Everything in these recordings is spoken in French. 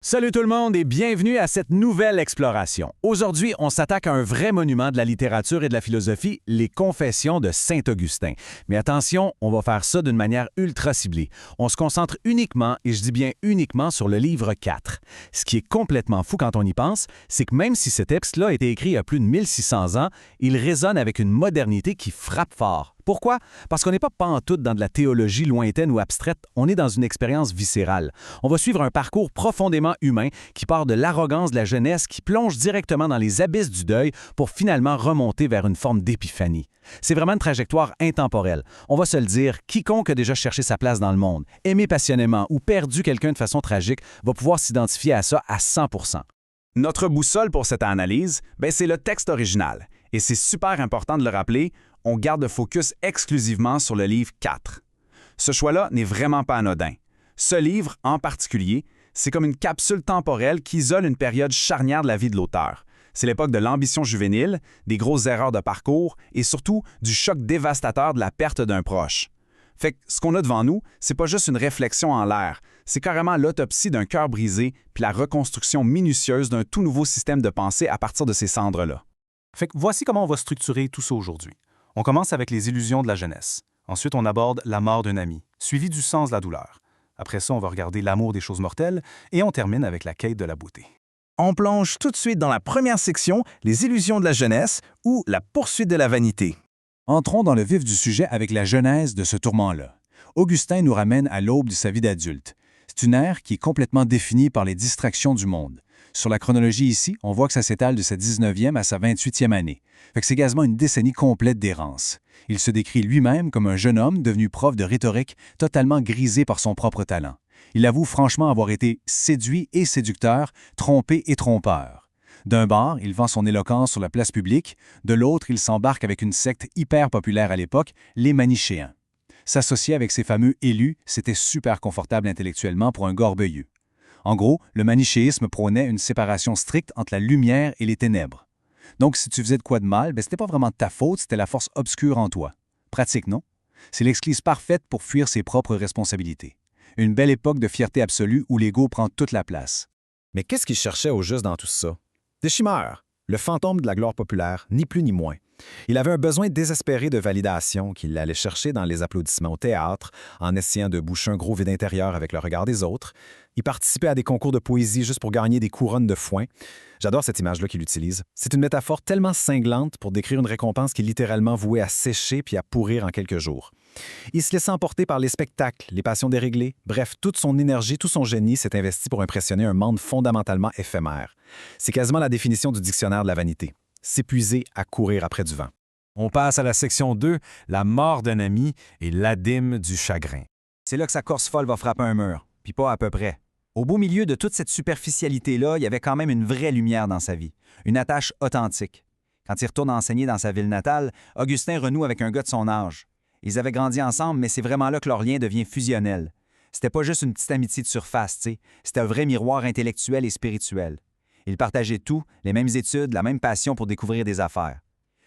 Salut tout le monde et bienvenue à cette nouvelle exploration. Aujourd'hui, on s'attaque à un vrai monument de la littérature et de la philosophie, les Confessions de Saint-Augustin. Mais attention, on va faire ça d'une manière ultra ciblée. On se concentre uniquement, et je dis bien uniquement, sur le livre 4. Ce qui est complètement fou quand on y pense, c'est que même si ce texte-là a été écrit il y a plus de 1600 ans, il résonne avec une modernité qui frappe fort. Pourquoi? Parce qu'on n'est pas pantoute dans de la théologie lointaine ou abstraite, on est dans une expérience viscérale. On va suivre un parcours profondément humain qui part de l'arrogance de la jeunesse qui plonge directement dans les abysses du deuil pour finalement remonter vers une forme d'épiphanie. C'est vraiment une trajectoire intemporelle. On va se le dire, quiconque a déjà cherché sa place dans le monde, aimé passionnément ou perdu quelqu'un de façon tragique va pouvoir s'identifier à ça à 100%. Notre boussole pour cette analyse, c'est le texte original. Et c'est super important de le rappeler, on garde le focus exclusivement sur le livre 4. Ce choix-là n'est vraiment pas anodin. Ce livre, en particulier, c'est comme une capsule temporelle qui isole une période charnière de la vie de l'auteur. C'est l'époque de l'ambition juvénile, des grosses erreurs de parcours et surtout du choc dévastateur de la perte d'un proche. Fait que ce qu'on a devant nous, c'est pas juste une réflexion en l'air, c'est carrément l'autopsie d'un cœur brisé puis la reconstruction minutieuse d'un tout nouveau système de pensée à partir de ces cendres-là. Fait que voici comment on va structurer tout ça aujourd'hui. On commence avec les illusions de la jeunesse. Ensuite, on aborde la mort d'un ami, suivi du sens de la douleur. Après ça, on va regarder l'amour des choses mortelles et on termine avec la quête de la beauté. On plonge tout de suite dans la première section, les illusions de la jeunesse ou la poursuite de la vanité. Entrons dans le vif du sujet avec la genèse de ce tourment-là. Augustin nous ramène à l'aube de sa vie d'adulte. C'est une ère qui est complètement définie par les distractions du monde. Sur la chronologie ici, on voit que ça s'étale de sa 19e à sa 28e année. Fait que c'est quasiment une décennie complète d'errance. Il se décrit lui-même comme un jeune homme devenu prof de rhétorique, totalement grisé par son propre talent. Il avoue franchement avoir été séduit et séducteur, trompé et trompeur. D'un bord, il vend son éloquence sur la place publique, de l'autre, il s'embarque avec une secte hyper populaire à l'époque, les Manichéens. S'associer avec ces fameux élus, c'était super confortable intellectuellement pour un gorbeilleux. En gros, le manichéisme prônait une séparation stricte entre la lumière et les ténèbres. Donc, si tu faisais de quoi de mal, c'était pas vraiment de ta faute, c'était la force obscure en toi. Pratique, non? C'est l'excuse parfaite pour fuir ses propres responsabilités. Une belle époque de fierté absolue où l'ego prend toute la place. Mais qu'est-ce qu'il cherchait au juste dans tout ça? Des chimères, le fantôme de la gloire populaire, ni plus ni moins. Il avait un besoin désespéré de validation qu'il allait chercher dans les applaudissements au théâtre, en essayant de boucher un gros vide intérieur avec le regard des autres. Il participait à des concours de poésie juste pour gagner des couronnes de foin. J'adore cette image-là qu'il utilise. C'est une métaphore tellement cinglante pour décrire une récompense qui est littéralement vouée à sécher puis à pourrir en quelques jours. Il se laissait emporter par les spectacles, les passions déréglées. Bref, toute son énergie, tout son génie s'est investi pour impressionner un monde fondamentalement éphémère. C'est quasiment la définition du dictionnaire de la vanité. S'épuiser à courir après du vent. On passe à la section 2, la mort d'un ami et l'abîme du chagrin. C'est là que sa course folle va frapper un mur, puis pas à peu près. Au beau milieu de toute cette superficialité-là, il y avait quand même une vraie lumière dans sa vie, une attache authentique. Quand il retourne enseigner dans sa ville natale, Augustin renoue avec un gars de son âge. Ils avaient grandi ensemble, mais c'est vraiment là que leur lien devient fusionnel. C'était pas juste une petite amitié de surface, c'était un vrai miroir intellectuel et spirituel. Ils partageaient tout, les mêmes études, la même passion pour découvrir des affaires.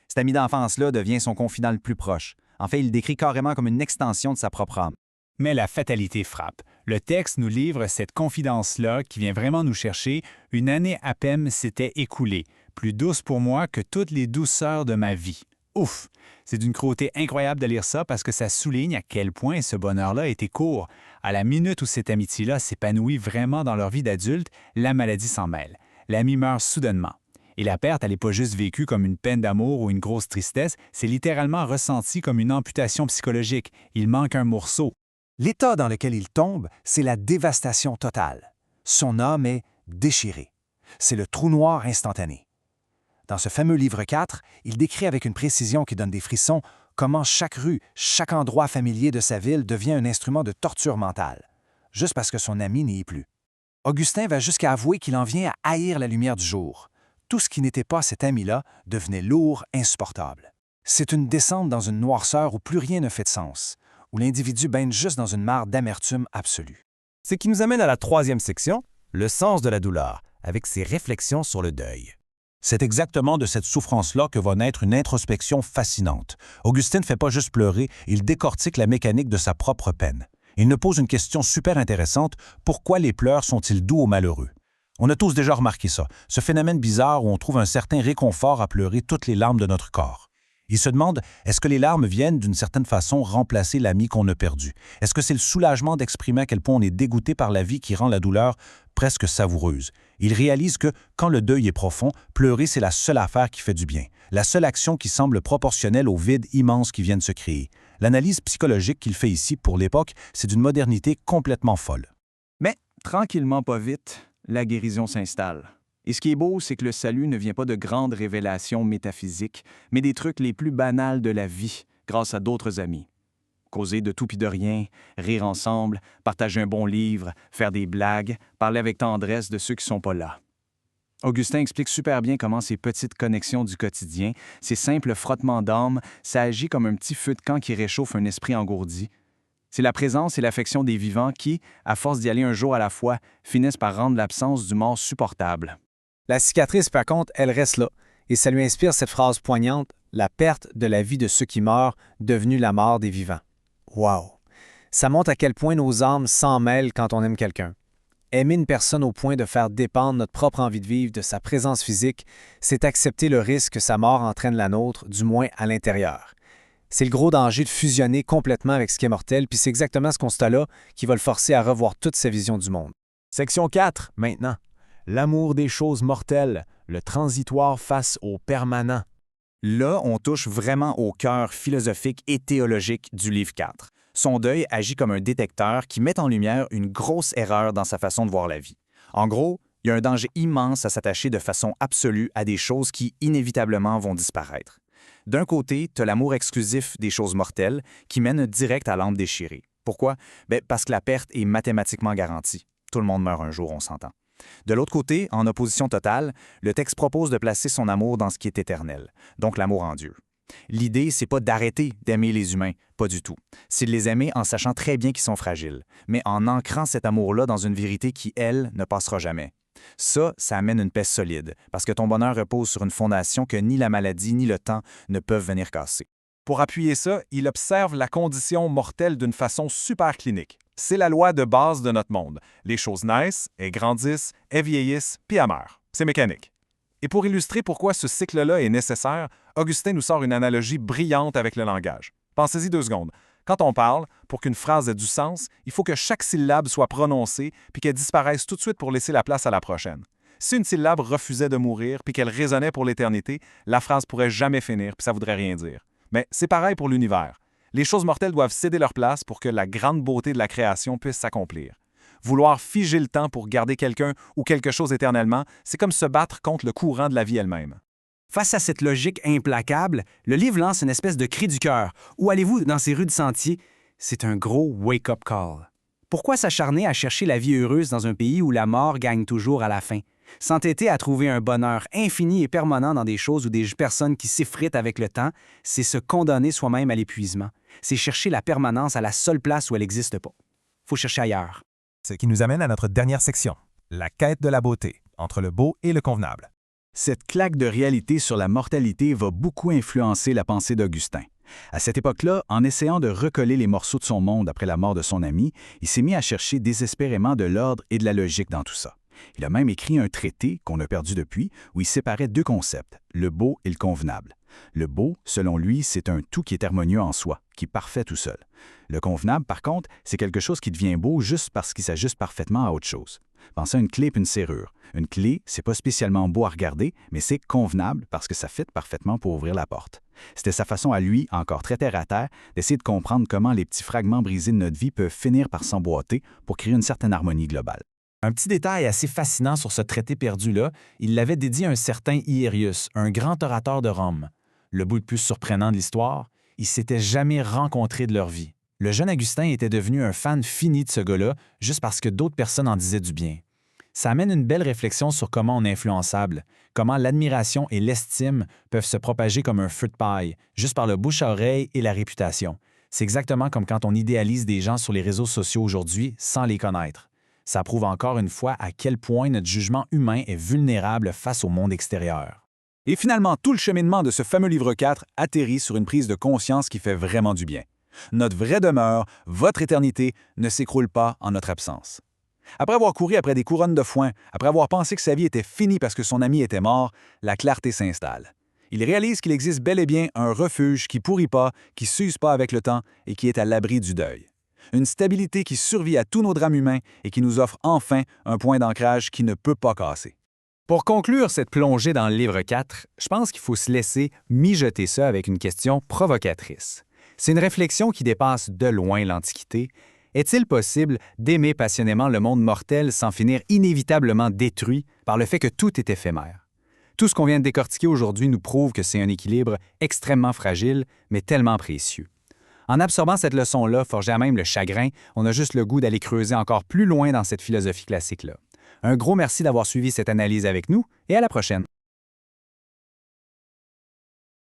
Cet ami d'enfance-là devient son confident le plus proche. En fait, il le décrit carrément comme une extension de sa propre âme. Mais la fatalité frappe. Le texte nous livre cette confidence-là qui vient vraiment nous chercher. Une année à peine s'était écoulée, plus douce pour moi que toutes les douceurs de ma vie. Ouf! C'est d'une cruauté incroyable de lire ça parce que ça souligne à quel point ce bonheur-là était court. À la minute où cette amitié-là s'épanouit vraiment dans leur vie d'adulte, la maladie s'en mêle. L'ami meurt soudainement. Et la perte, elle n'est pas juste vécue comme une peine d'amour ou une grosse tristesse, c'est littéralement ressenti comme une amputation psychologique. Il manque un morceau. L'état dans lequel il tombe, c'est la dévastation totale. Son âme est déchirée. C'est le trou noir instantané. Dans ce fameux livre 4, il décrit avec une précision qui donne des frissons comment chaque rue, chaque endroit familier de sa ville devient un instrument de torture mentale, juste parce que son ami n'y est plus. Augustin va jusqu'à avouer qu'il en vient à haïr la lumière du jour. Tout ce qui n'était pas cet ami-là devenait lourd, insupportable. C'est une descente dans une noirceur où plus rien ne fait de sens, où l'individu baigne juste dans une mare d'amertume absolue. Ce qui nous amène à la troisième section, le sens de la douleur, avec ses réflexions sur le deuil. C'est exactement de cette souffrance-là que va naître une introspection fascinante. Augustin ne fait pas juste pleurer, il décortique la mécanique de sa propre peine. Il nous pose une question super intéressante, pourquoi les pleurs sont-ils doux aux malheureux? On a tous déjà remarqué ça, ce phénomène bizarre où on trouve un certain réconfort à pleurer toutes les larmes de notre corps. Il se demande, est-ce que les larmes viennent d'une certaine façon remplacer l'ami qu'on a perdu? Est-ce que c'est le soulagement d'exprimer à quel point on est dégoûté par la vie qui rend la douleur presque savoureuse? Il réalise que, quand le deuil est profond, pleurer c'est la seule affaire qui fait du bien, la seule action qui semble proportionnelle au vide immense qui vient de se créer. L'analyse psychologique qu'il fait ici pour l'époque, c'est d'une modernité complètement folle. Mais, tranquillement pas vite, la guérison s'installe. Et ce qui est beau, c'est que le salut ne vient pas de grandes révélations métaphysiques, mais des trucs les plus banals de la vie, grâce à d'autres amis. Causer de tout pis de rien, rire ensemble, partager un bon livre, faire des blagues, parler avec tendresse de ceux qui sont pas là. Augustin explique super bien comment ces petites connexions du quotidien, ces simples frottements d'âme, ça agit comme un petit feu de camp qui réchauffe un esprit engourdi. C'est la présence et l'affection des vivants qui, à force d'y aller un jour à la fois, finissent par rendre l'absence du mort supportable. La cicatrice, par contre, elle reste là, et ça lui inspire cette phrase poignante, « La perte de la vie de ceux qui meurent, devenue la mort des vivants. » Wow! Ça montre à quel point nos âmes s'en mêlent quand on aime quelqu'un. Aimer une personne au point de faire dépendre notre propre envie de vivre de sa présence physique, c'est accepter le risque que sa mort entraîne la nôtre, du moins à l'intérieur. C'est le gros danger de fusionner complètement avec ce qui est mortel, puis c'est exactement ce constat-là qui va le forcer à revoir toute sa vision du monde. Section 4, maintenant. L'amour des choses mortelles, le transitoire face au permanent. Là, on touche vraiment au cœur philosophique et théologique du livre 4. Son deuil agit comme un détecteur qui met en lumière une grosse erreur dans sa façon de voir la vie. En gros, il y a un danger immense à s'attacher de façon absolue à des choses qui inévitablement vont disparaître. D'un côté, tu as l'amour exclusif des choses mortelles qui mène direct à l'âme déchirée. Pourquoi? Parce que la perte est mathématiquement garantie. Tout le monde meurt un jour, on s'entend. De l'autre côté, en opposition totale, le texte propose de placer son amour dans ce qui est éternel, donc l'amour en Dieu. L'idée, c'est pas d'arrêter d'aimer les humains, pas du tout. C'est de les aimer en sachant très bien qu'ils sont fragiles, mais en ancrant cet amour-là dans une vérité qui, elle, ne passera jamais. Ça amène une paix solide, parce que ton bonheur repose sur une fondation que ni la maladie ni le temps ne peuvent venir casser. Pour appuyer ça, il observe la condition mortelle d'une façon super clinique. C'est la loi de base de notre monde. Les choses naissent, elles grandissent, elles vieillissent, puis elles meurent. C'est mécanique. Et pour illustrer pourquoi ce cycle-là est nécessaire, Augustin nous sort une analogie brillante avec le langage. Pensez-y 2 secondes. Quand on parle, pour qu'une phrase ait du sens, il faut que chaque syllabe soit prononcée puis qu'elle disparaisse tout de suite pour laisser la place à la prochaine. Si une syllabe refusait de mourir puis qu'elle résonnait pour l'éternité, la phrase pourrait jamais finir puis ça voudrait rien dire. Mais c'est pareil pour l'univers. Les choses mortelles doivent céder leur place pour que la grande beauté de la création puisse s'accomplir. Vouloir figer le temps pour garder quelqu'un ou quelque chose éternellement, c'est comme se battre contre le courant de la vie elle-même. Face à cette logique implacable, le livre lance une espèce de cri du cœur. Où allez-vous dans ces rues de sentier? C'est un gros wake-up call. Pourquoi s'acharner à chercher la vie heureuse dans un pays où la mort gagne toujours à la fin? S'entêter à trouver un bonheur infini et permanent dans des choses ou des personnes qui s'effritent avec le temps, c'est se condamner soi-même à l'épuisement. C'est chercher la permanence à la seule place où elle n'existe pas. Faut chercher ailleurs. Ce qui nous amène à notre dernière section, la quête de la beauté, entre le beau et le convenable. Cette claque de réalité sur la mortalité va beaucoup influencer la pensée d'Augustin. À cette époque-là, en essayant de recoller les morceaux de son monde après la mort de son ami, il s'est mis à chercher désespérément de l'ordre et de la logique dans tout ça. Il a même écrit un traité, qu'on a perdu depuis, où il séparait 2 concepts, le beau et le convenable. Le beau, selon lui, c'est un tout qui est harmonieux en soi, qui est parfait tout seul. Le convenable, par contre, c'est quelque chose qui devient beau juste parce qu'il s'ajuste parfaitement à autre chose. Pensez à une clé et une serrure. Une clé, c'est pas spécialement beau à regarder, mais c'est convenable parce que ça fit parfaitement pour ouvrir la porte. C'était sa façon à lui, encore très terre-à-terre, d'essayer de comprendre comment les petits fragments brisés de notre vie peuvent finir par s'emboîter pour créer une certaine harmonie globale. Un petit détail assez fascinant sur ce traité perdu-là, il l'avait dédié à un certain Iérius, un grand orateur de Rome. Le bout le plus surprenant de l'histoire, ils s'étaient jamais rencontrés de leur vie. Le jeune Augustin était devenu un fan fini de ce gars-là juste parce que d'autres personnes en disaient du bien. Ça amène une belle réflexion sur comment on est influençable, comment l'admiration et l'estime peuvent se propager comme un feu de paille, juste par le bouche à oreille et la réputation. C'est exactement comme quand on idéalise des gens sur les réseaux sociaux aujourd'hui sans les connaître. Ça prouve encore une fois à quel point notre jugement humain est vulnérable face au monde extérieur. Et finalement, tout le cheminement de ce fameux livre 4 atterrit sur une prise de conscience qui fait vraiment du bien. Notre vraie demeure, votre éternité, ne s'écroule pas en notre absence. Après avoir couru après des couronnes de foin, après avoir pensé que sa vie était finie parce que son ami était mort, la clarté s'installe. Il réalise qu'il existe bel et bien un refuge qui pourrit pas, qui s'use pas avec le temps et qui est à l'abri du deuil. Une stabilité qui survit à tous nos drames humains et qui nous offre enfin un point d'ancrage qui ne peut pas casser. Pour conclure cette plongée dans le livre 4, je pense qu'il faut se laisser mijoter ça avec une question provocatrice. C'est une réflexion qui dépasse de loin l'Antiquité. Est-il possible d'aimer passionnément le monde mortel sans finir inévitablement détruit par le fait que tout est éphémère? Tout ce qu'on vient de décortiquer aujourd'hui nous prouve que c'est un équilibre extrêmement fragile, mais tellement précieux. En absorbant cette leçon-là, forgée à même le chagrin, on a juste le goût d'aller creuser encore plus loin dans cette philosophie classique-là. Un gros merci d'avoir suivi cette analyse avec nous et à la prochaine.